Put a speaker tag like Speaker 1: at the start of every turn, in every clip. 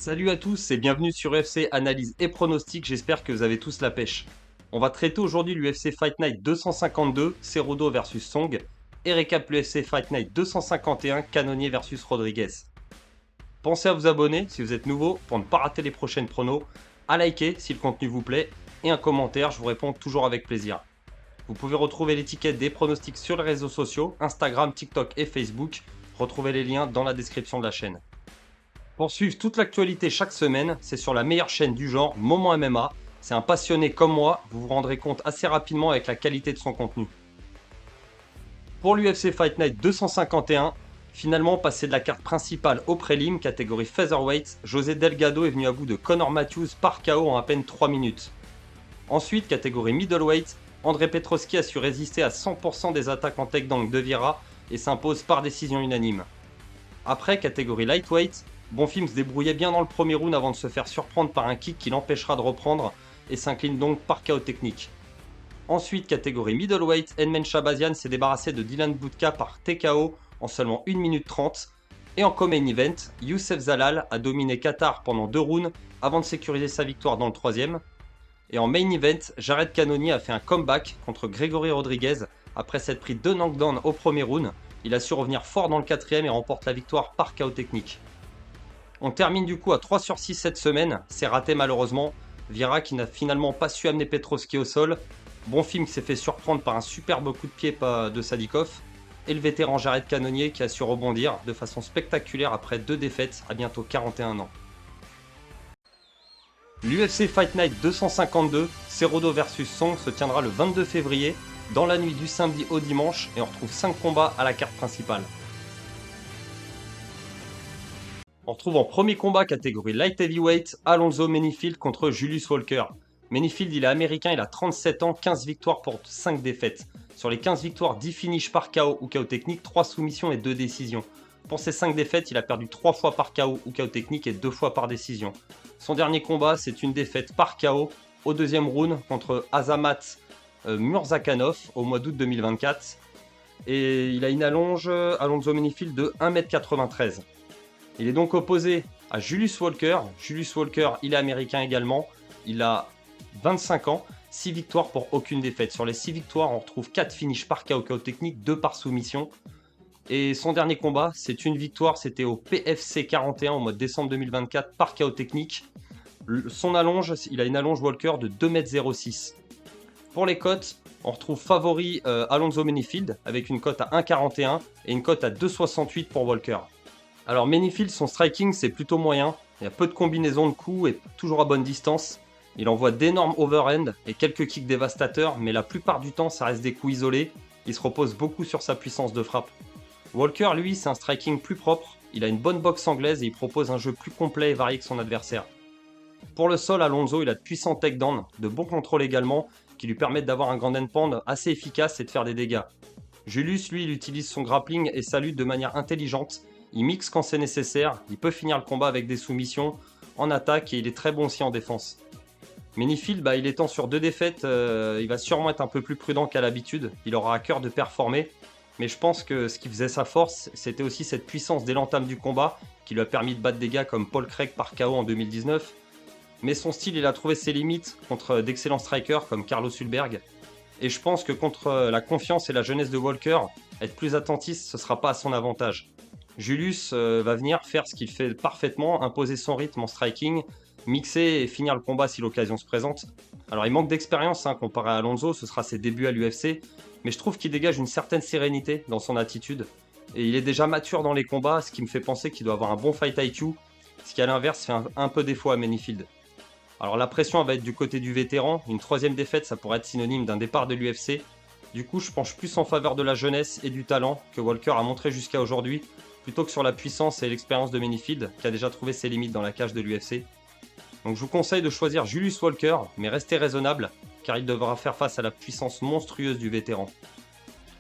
Speaker 1: Salut à tous et bienvenue sur UFC Analyse et Pronostic, j'espère que vous avez tous la pêche. On va traiter aujourd'hui l'UFC Fight Night 252, Cerudo versus Song, et récap l'UFC Fight Night 251, Cannonier versus Rodriguez. Pensez à vous abonner si vous êtes nouveau pour ne pas rater les prochaines pronos, à liker si le contenu vous plaît, et un commentaire, je vous réponds toujours avec plaisir. Vous pouvez retrouver l'étiquette des pronostics sur les réseaux sociaux, Instagram, TikTok et Facebook, retrouvez les liens dans la description de la chaîne. Pour suivre toute l'actualité chaque semaine, c'est sur la meilleure chaîne du genre, Moment MMA. C'est un passionné comme moi, vous vous rendrez compte assez rapidement avec la qualité de son contenu. Pour l'UFC Fight Night 251, finalement passé de la carte principale au prélim, catégorie Featherweight, José Delgado est venu à bout de Conor Matthews par KO en à peine 3 minutes. Ensuite, catégorie Middleweight, André Petroski a su résister à 100% des attaques en takedown de Vieira et s'impose par décision unanime. Après, catégorie Lightweight, Bonfim se débrouillait bien dans le premier round avant de se faire surprendre par un kick qui l'empêchera de reprendre et s'incline donc par KO technique. Ensuite, catégorie Middleweight, Edmen Shabazian s'est débarrassé de Dylan Budka par TKO en seulement 1 minute 30. Et en co-main event, Youssef Zalal a dominé Qatar pendant 2 rounds avant de sécuriser sa victoire dans le troisième. Et en main event, Jared Cannonier a fait un comeback contre Grégory Rodriguez après s'être pris 2 knockdowns au premier round. Il a su revenir fort dans le quatrième et remporte la victoire par KO technique. On termine du coup à 3 sur 6 cette semaine, c'est raté malheureusement. Vieira qui n'a finalement pas su amener Petroski au sol. Bonfim qui s'est fait surprendre par un superbe coup de pied de Sadikov. Et le vétéran Jared Cannonier qui a su rebondir de façon spectaculaire après 2 défaites à bientôt 41 ans. L'UFC Fight Night 252, Cerudo vs Song se tiendra le 22 février, dans la nuit du samedi au dimanche, et on retrouve 5 combats à la carte principale. On retrouve en premier combat catégorie Light Heavyweight, Alonzo Menifield contre Julius Walker. Menifield, il est américain, il a 37 ans, 15 victoires pour 5 défaites. Sur les 15 victoires, 10 finishes par KO ou KO technique, 3 soumissions et 2 décisions. Pour ses 5 défaites, il a perdu 3 fois par KO ou KO technique et 2 fois par décision. Son dernier combat, c'est une défaite par KO au deuxième round contre Azamat Murzakanov au mois d'août 2024. Et il a une allonge, Alonzo Menifield, de 1m93. Il est donc opposé à Julius Walker. Julius Walker, il est américain également. Il a 25 ans, 6 victoires pour aucune défaite. Sur les 6 victoires, on retrouve 4 finishes par KO technique, 2 par soumission. Et son dernier combat, c'est une victoire, c'était au PFC 41 au mois de décembre 2024 par KO technique. Son allonge, il a une allonge Walker de 2m06. Pour les cotes, on retrouve favori Alonzo Menifield avec une cote à 1,41 et une cote à 2,68 pour Walker. Alors Menifield, son striking c'est plutôt moyen, il y a peu de combinaisons de coups et toujours à bonne distance. Il envoie d'énormes overhand et quelques kicks dévastateurs, mais la plupart du temps ça reste des coups isolés. Il se repose beaucoup sur sa puissance de frappe. Walker, lui, c'est un striking plus propre, il a une bonne boxe anglaise et il propose un jeu plus complet et varié que son adversaire. Pour le sol, Alonzo, il a de puissants takedowns, de bons contrôles également, qui lui permettent d'avoir un grand end assez efficace et de faire des dégâts. Julius, lui, il utilise son grappling et sa lutte de manière intelligente. Il mixe quand c'est nécessaire, il peut finir le combat avec des soumissions en attaque et il est très bon aussi en défense. Menifield, il étant sur 2 défaites, il va sûrement être un peu plus prudent qu'à l'habitude. Il aura à cœur de performer, mais je pense que ce qui faisait sa force, c'était aussi cette puissance dès l'entame du combat qui lui a permis de battre des gars comme Paul Craig par KO en 2019. Mais son style, il a trouvé ses limites contre d'excellents strikers comme Carlos Hulberg. Et je pense que contre la confiance et la jeunesse de Walker, être plus attentiste, ce ne sera pas à son avantage. Julius va venir faire ce qu'il fait parfaitement, imposer son rythme en striking, mixer et finir le combat si l'occasion se présente. Alors il manque d'expérience comparé à Alonso, ce sera ses débuts à l'UFC, mais je trouve qu'il dégage une certaine sérénité dans son attitude. Et il est déjà mature dans les combats, ce qui me fait penser qu'il doit avoir un bon fight IQ, ce qui à l'inverse fait un peu défaut à Menifield. Alors la pression va être du côté du vétéran, une 3e défaite ça pourrait être synonyme d'un départ de l'UFC. Du coup je penche plus en faveur de la jeunesse et du talent que Walker a montré jusqu'à aujourd'hui, plutôt que sur la puissance et l'expérience de Menifield, qui a déjà trouvé ses limites dans la cage de l'UFC. Donc je vous conseille de choisir Julius Walker, mais restez raisonnable, car il devra faire face à la puissance monstrueuse du vétéran.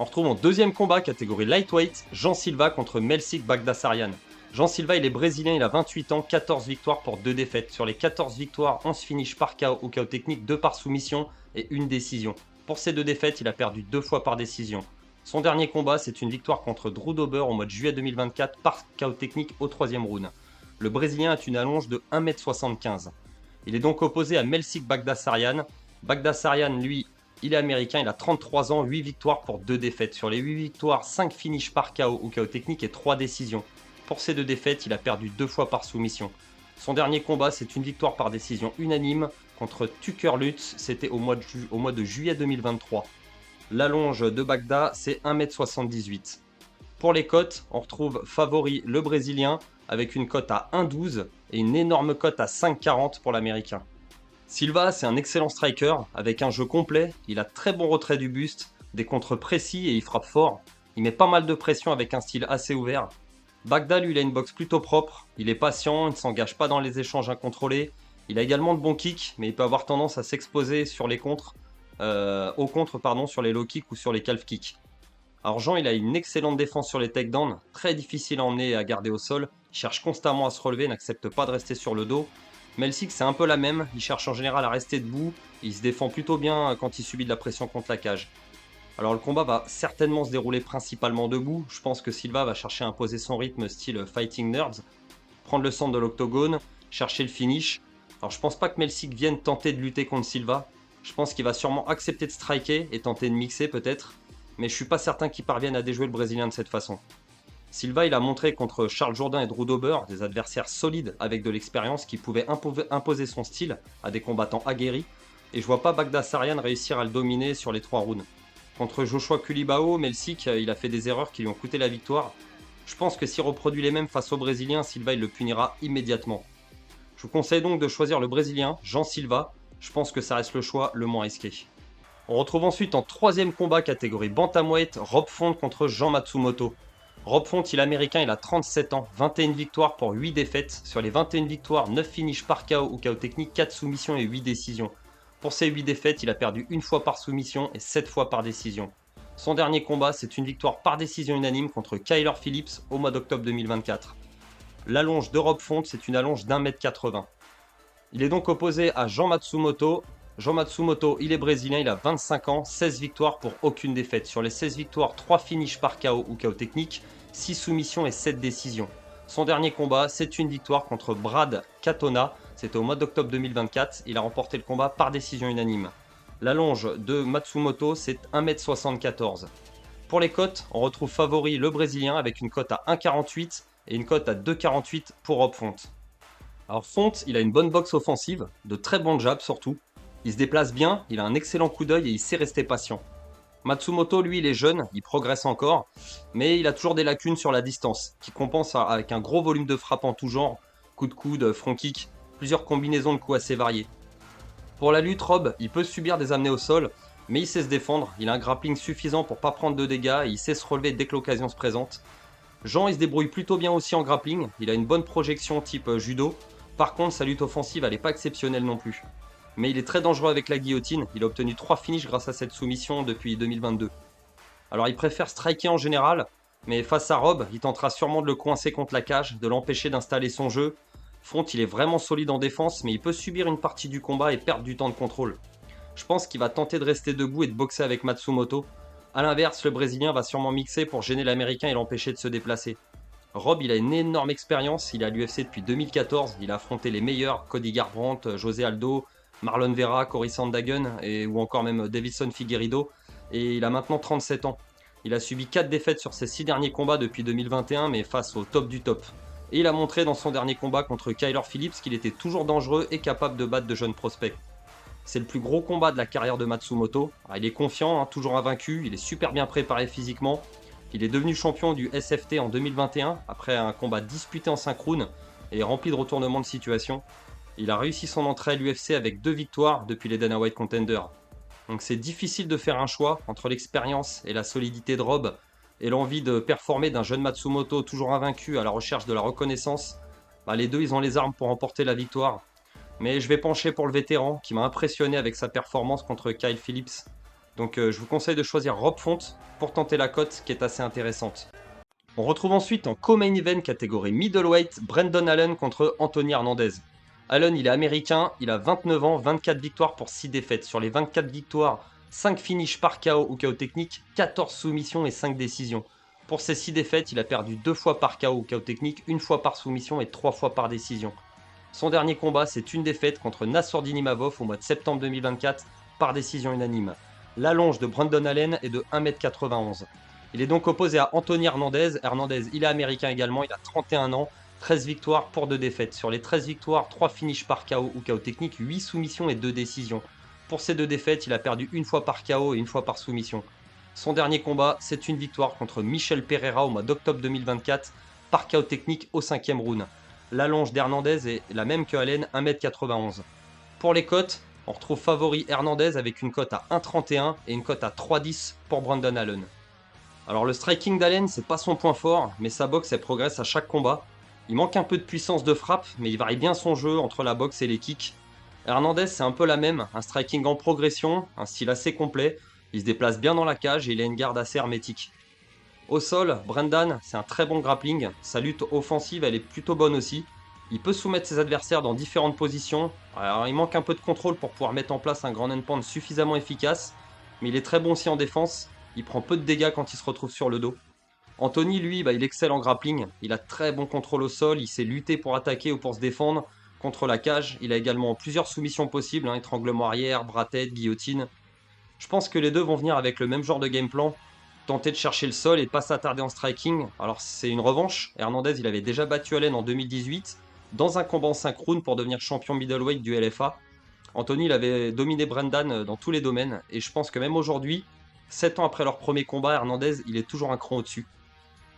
Speaker 1: On retrouve en deuxième combat, catégorie Lightweight, Jean Silva contre Melsik Baghdasaryan. Jean Silva, il est brésilien, il a 28 ans, 14 victoires pour 2 défaites. Sur les 14 victoires, 11 finishes par KO ou KO technique, 2 par soumission et 1 décision. Pour ces 2 défaites, il a perdu 2 fois par décision. Son dernier combat, c'est une victoire contre Drew Dober au mois de juillet 2024 par KO technique au 3e round. Le Brésilien a une allonge de 1,75 m. Il est donc opposé à Melsik Bagdasaryan. Bagdasaryan, lui, il est américain, il a 33 ans, 8 victoires pour 2 défaites. Sur les 8 victoires, 5 finishes par KO ou KO technique et 3 décisions. Pour ces 2 défaites, il a perdu 2 fois par soumission. Son dernier combat, c'est une victoire par décision unanime contre Tucker Lutz, c'était au mois de juillet 2023. L'allonge de Bagda, c'est 1,78 m. Pour les cotes, on retrouve favori le Brésilien avec une cote à 1,12 et une énorme cote à 5,40 pour l'Américain. Silva, c'est un excellent striker avec un jeu complet, il a très bon retrait du buste, des contres précis et il frappe fort. Il met pas mal de pression avec un style assez ouvert. Bagda, lui, il a une boxe plutôt propre, il est patient, il ne s'engage pas dans les échanges incontrôlés. Il a également de bons kicks, mais il peut avoir tendance à s'exposer sur les contres, sur les low kicks ou sur les calf kicks. Alors Jean, il a une excellente défense sur les takedowns, très difficile à emmener et à garder au sol. Il cherche constamment à se relever, n'accepte pas de rester sur le dos. Melsik, c'est un peu la même, il cherche en général à rester debout, et il se défend plutôt bien quand il subit de la pression contre la cage. Alors le combat va certainement se dérouler principalement debout, je pense que Silva va chercher à imposer son rythme style Fighting Nerds, prendre le centre de l'octogone, chercher le finish. Alors je pense pas que Melsik vienne tenter de lutter contre Silva, je pense qu'il va sûrement accepter de striker et tenter de mixer peut-être, mais je suis pas certain qu'il parvienne à déjouer le Brésilien de cette façon. Silva, il a montré contre Charles Jourdain et Drew Dober des adversaires solides avec de l'expérience qui pouvaient imposer son style à des combattants aguerris, et je vois pas Bagdasaryan réussir à le dominer sur les 3 rounds. Contre Joshua Culibao, Melsik, il a fait des erreurs qui lui ont coûté la victoire. Je pense que s'il reproduit les mêmes face au Brésilien, Silva il le punira immédiatement. Je vous conseille donc de choisir le Brésilien, Jean Silva. Je pense que ça reste le choix le moins risqué. On retrouve ensuite en 3ème combat catégorie Bantamweight, Rob Font contre Jean Matsumoto. Rob Font, il est américain, il a 37 ans, 21 victoires pour 8 défaites. Sur les 21 victoires, 9 finishes par KO ou KO technique, 4 soumissions et 8 décisions. Pour ces 8 défaites, il a perdu une fois par soumission et 7 fois par décision. Son dernier combat, c'est une victoire par décision unanime contre Kyler Phillips au mois d'octobre 2024. L'allonge de Rob Font, c'est une allonge d'1,80 m. Il est donc opposé à Jean Matsumoto. Jean Matsumoto, il est brésilien, il a 25 ans, 16 victoires pour aucune défaite. Sur les 16 victoires, 3 finishes par KO ou KO technique, 6 soumissions et 7 décisions. Son dernier combat, c'est une victoire contre Brad Katona. C'était au mois d'octobre 2024. Il a remporté le combat par décision unanime. L'allonge de Matsumoto, c'est 1,74 m. Pour les cotes, on retrouve favori le Brésilien avec une cote à 1,48 et une cote à 2,48 pour Rob Font. Alors Font, il a une bonne boxe offensive, de très bons jabs surtout. Il se déplace bien, il a un excellent coup d'œil et il sait rester patient. Matsumoto, lui, il est jeune, il progresse encore, mais il a toujours des lacunes sur la distance, qui compensent avec un gros volume de frappe en tout genre, coup de coude, front kick, plusieurs combinaisons de coups assez variées. Pour la lutte, Rob, il peut subir des amenés au sol, mais il sait se défendre, il a un grappling suffisant pour pas prendre de dégâts et il sait se relever dès que l'occasion se présente. Jean, il se débrouille plutôt bien aussi en grappling, il a une bonne projection type judo, par contre sa lutte offensive elle n'est pas exceptionnelle non plus. Mais il est très dangereux avec la guillotine, il a obtenu 3 finishes grâce à cette soumission depuis 2022. Alors il préfère striker en général, mais face à Rob, il tentera sûrement de le coincer contre la cage, de l'empêcher d'installer son jeu. Font, il est vraiment solide en défense, mais il peut subir une partie du combat et perdre du temps de contrôle. Je pense qu'il va tenter de rester debout et de boxer avec Matsumoto. A l'inverse, le Brésilien va sûrement mixer pour gêner l'Américain et l'empêcher de se déplacer. Rob, il a une énorme expérience, il est à l'UFC depuis 2014, il a affronté les meilleurs, Cody Garbrandt, José Aldo, Marlon Vera, Cory Sandhagen ou encore même Davison Figueiredo, et il a maintenant 37 ans. Il a subi 4 défaites sur ses 6 derniers combats depuis 2021, mais face au top du top. Et il a montré dans son dernier combat contre Kyler Phillips qu'il était toujours dangereux et capable de battre de jeunes prospects. C'est le plus gros combat de la carrière de Matsumoto. Alors, il est confiant, toujours invaincu, il est super bien préparé physiquement. Il est devenu champion du SFT en 2021 après un combat disputé en 5 rounds et rempli de retournements de situation. Il a réussi son entrée à l'UFC avec 2 victoires depuis les Dana White Contenders. Donc c'est difficile de faire un choix entre l'expérience et la solidité de Rob et l'envie de performer d'un jeune Matsumoto toujours invaincu à la recherche de la reconnaissance. Les deux, ils ont les armes pour remporter la victoire. Mais je vais pencher pour le vétéran qui m'a impressionné avec sa performance contre Kyle Phillips. Donc je vous conseille de choisir Rob Font pour tenter la cote qui est assez intéressante. On retrouve ensuite en co-main event catégorie middleweight Brendan Allen contre Anthony Hernandez. Allen, il est américain, il a 29 ans, 24 victoires pour 6 défaites. Sur les 24 victoires, 5 finishes par KO ou KO technique, 14 soumissions et 5 décisions. Pour ses 6 défaites, il a perdu 2 fois par KO ou KO technique, 1 fois par soumission et 3 fois par décision. Son dernier combat, c'est une défaite contre Nassourdine Imavov au mois de septembre 2024 par décision unanime. L'allonge de Brandon Allen est de 1m91. Il est donc opposé à Anthony Hernandez. Hernandez, il est américain également, il a 31 ans, 13 victoires pour 2 défaites. Sur les 13 victoires, 3 finishes par KO ou KO technique, 8 soumissions et 2 décisions. Pour ces 2 défaites, il a perdu une fois par KO et une fois par soumission. Son dernier combat, c'est une victoire contre Michel Pereira au mois d'octobre 2024 par KO technique au 5e round. L'allonge d'Hernandez est la même que Allen, 1m91. Pour les cotes, on retrouve favori Hernandez avec une cote à 1,31 et une cote à 3,10 pour Brandon Allen. Alors le striking d'Allen, c'est pas son point fort, mais sa boxe elle progresse à chaque combat. Il manque un peu de puissance de frappe, mais il varie bien son jeu entre la boxe et les kicks. Hernandez, c'est un peu la même, un striking en progression, un style assez complet. Il se déplace bien dans la cage et il a une garde assez hermétique. Au sol, Brendan, c'est un très bon grappling. Sa lutte offensive, elle est plutôt bonne aussi. Il peut soumettre ses adversaires dans différentes positions. Alors, il manque un peu de contrôle pour pouvoir mettre en place un grand end pound suffisamment efficace. Mais il est très bon aussi en défense. Il prend peu de dégâts quand il se retrouve sur le dos. Anthony, lui, il excelle en grappling. Il a très bon contrôle au sol. Il sait lutter pour attaquer ou pour se défendre contre la cage. Il a également plusieurs soumissions possibles, étranglement arrière, bras-tête, guillotine. Je pense que les deux vont venir avec le même genre de game plan, tenter de chercher le sol et pas s'attarder en striking. Alors c'est une revanche. Hernandez, il avait déjà battu Allen en 2018 dans un combat en 5 rounds pour devenir champion middleweight du LFA. Anthony, il avait dominé Brendan dans tous les domaines et je pense que même aujourd'hui, 7 ans après leur premier combat, Hernandez, il est toujours un cran au-dessus.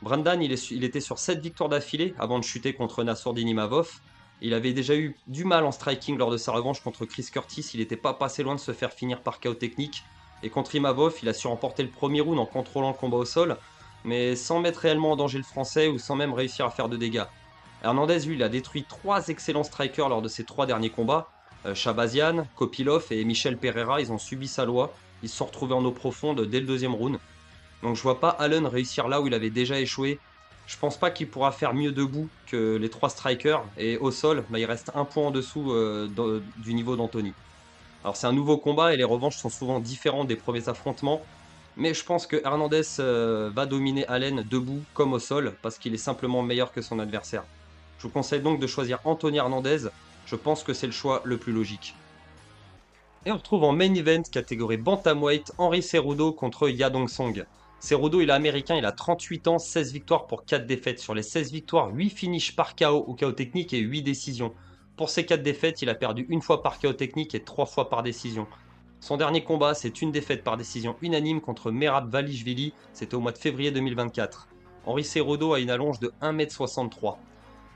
Speaker 1: Brendan, il était sur 7 victoires d'affilée avant de chuter contre Nassourdine Imavov. Il avait déjà eu du mal en striking lors de sa revanche contre Chris Curtis. Il n'était pas passé loin de se faire finir par KO technique. Et contre Imavov, il a su remporter le premier round en contrôlant le combat au sol, mais sans mettre réellement en danger le français ou sans même réussir à faire de dégâts. Hernandez, lui, il a détruit 3 excellents strikers lors de ses 3 derniers combats. Shabazian, Kopilov et Michel Pereira, ils ont subi sa loi. Ils se sont retrouvés en eau profonde dès le deuxième round. Donc je vois pas Allen réussir là où il avait déjà échoué. Je pense pas qu'il pourra faire mieux debout que les 3 strikers. Et au sol, il reste un point en dessous du niveau d'Anthony. Alors c'est un nouveau combat et les revanches sont souvent différentes des premiers affrontements. Mais je pense que Hernandez va dominer Allen debout comme au sol parce qu'il est simplement meilleur que son adversaire. Je vous conseille donc de choisir Anthony Hernandez. Je pense que c'est le choix le plus logique. Et on retrouve en main event catégorie bantamweight Henry Cerudo contre Yadong Song. Cerudo, il est américain, il a 38 ans, 16 victoires pour 4 défaites. Sur les 16 victoires, 8 finishes par KO ou KO technique et 8 décisions. Pour ces 4 défaites, il a perdu une fois par KO technique et 3 fois par décision. Son dernier combat, c'est une défaite par décision unanime contre Merab Valishvili, c'était au mois de février 2024. Henry Cerudo a une allonge de 1m63.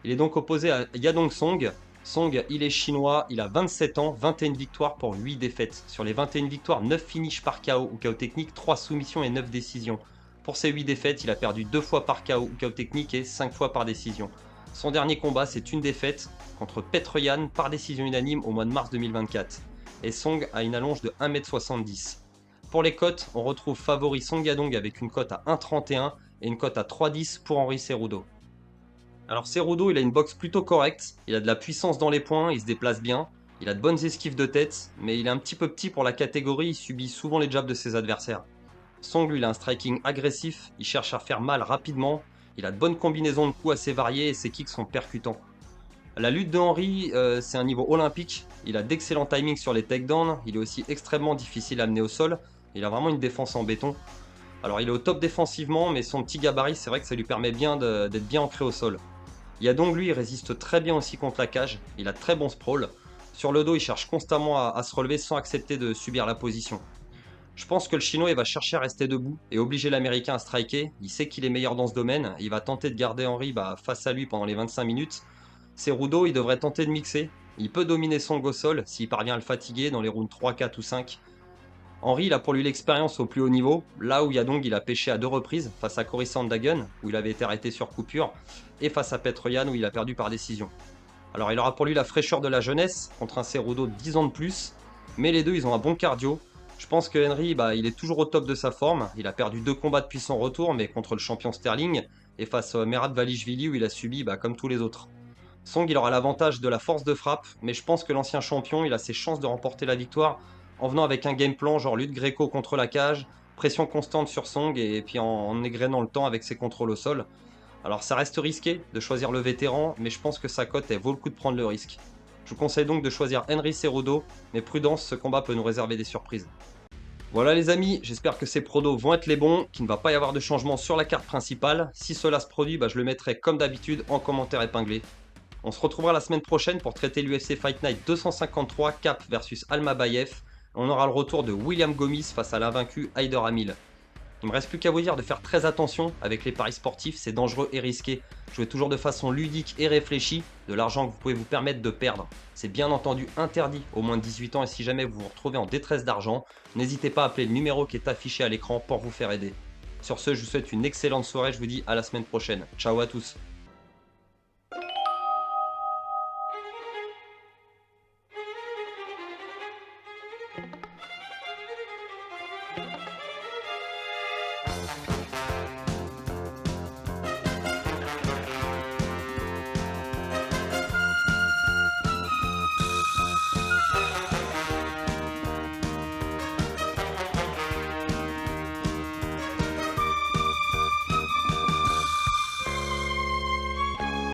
Speaker 1: Il est donc opposé à Yadong Song. Song, il est chinois, il a 27 ans, 21 victoires pour 8 défaites. Sur les 21 victoires, 9 finishes par KO ou KO technique, 3 soumissions et 9 décisions. Pour ces 8 défaites, il a perdu 2 fois par KO ou KO technique et 5 fois par décision. Son dernier combat, c'est une défaite contre Petroyan par décision unanime au mois de mars 2024. Et Song a une allonge de 1m70. Pour les cotes, on retrouve favori Song Yadong avec une cote à 1,31 et une cote à 3,10 pour Henry Cerudo. Alors Cerudo, il a une boxe plutôt correcte, il a de la puissance dans les poings, il se déplace bien, il a de bonnes esquives de tête, mais il est un petit peu petit pour la catégorie, il subit souvent les jabs de ses adversaires. Song, lui, il a un striking agressif, il cherche à faire mal rapidement, il a de bonnes combinaisons de coups assez variées et ses kicks sont percutants. La lutte de Henry, c'est un niveau olympique, il a d'excellents timings sur les takedowns, il est aussi extrêmement difficile à amener au sol, il a vraiment une défense en béton. Alors il est au top défensivement, mais son petit gabarit, c'est vrai que ça lui permet bien d'être bien ancré au sol. Yadong, lui, il résiste très bien aussi contre la cage. Il a de très bon sprawl. Sur le dos, il cherche constamment à se relever sans accepter de subir la position. Je pense que le chinois, il va chercher à rester debout et obliger l'américain à striker. Il sait qu'il est meilleur dans ce domaine. Il va tenter de garder Henry face à lui pendant les 25 minutes. Cerudo, il devrait tenter de mixer. Il peut dominer Song au sol s'il parvient à le fatiguer dans les rounds 3, 4 ou 5. Henry, il a pour lui l'expérience au plus haut niveau, là où Yadong il a pêché à 2 reprises, face à Cory Sandhagen, où il avait été arrêté sur coupure, et face à Petroyan, où il a perdu par décision. Alors il aura pour lui la fraîcheur de la jeunesse, contre un Cerudo de 10 ans de plus, mais les deux ils ont un bon cardio. Je pense que Henry, il est toujours au top de sa forme, il a perdu 2 combats depuis son retour, mais contre le champion Sterling, et face à Merab Valishvili, où il a subi comme tous les autres. Song, il aura l'avantage de la force de frappe, mais je pense que l'ancien champion, il a ses chances de remporter la victoire en venant avec un game plan genre lutte gréco contre la cage, pression constante sur Song et puis en égrénant le temps avec ses contrôles au sol. Alors ça reste risqué de choisir le vétéran, mais je pense que sa cote, elle vaut le coup de prendre le risque. Je vous conseille donc de choisir Henry Cerudo, mais prudence, ce combat peut nous réserver des surprises. Voilà les amis, j'espère que ces pronos vont être les bons, qu'il ne va pas y avoir de changement sur la carte principale. Si cela se produit, je le mettrai comme d'habitude en commentaire épinglé. On se retrouvera la semaine prochaine pour traiter l'UFC Fight Night 253 Cap versus Almabayev. On aura le retour de William Gomis face à l'invaincu Haider Hamil. Il me reste plus qu'à vous dire de faire très attention avec les paris sportifs, c'est dangereux et risqué. Jouez toujours de façon ludique et réfléchie, de l'argent que vous pouvez vous permettre de perdre. C'est bien entendu interdit aux moins de 18 ans et si jamais vous vous retrouvez en détresse d'argent, n'hésitez pas à appeler le numéro qui est affiché à l'écran pour vous faire aider. Sur ce, je vous souhaite une excellente soirée, je vous dis à la semaine prochaine. Ciao à tous.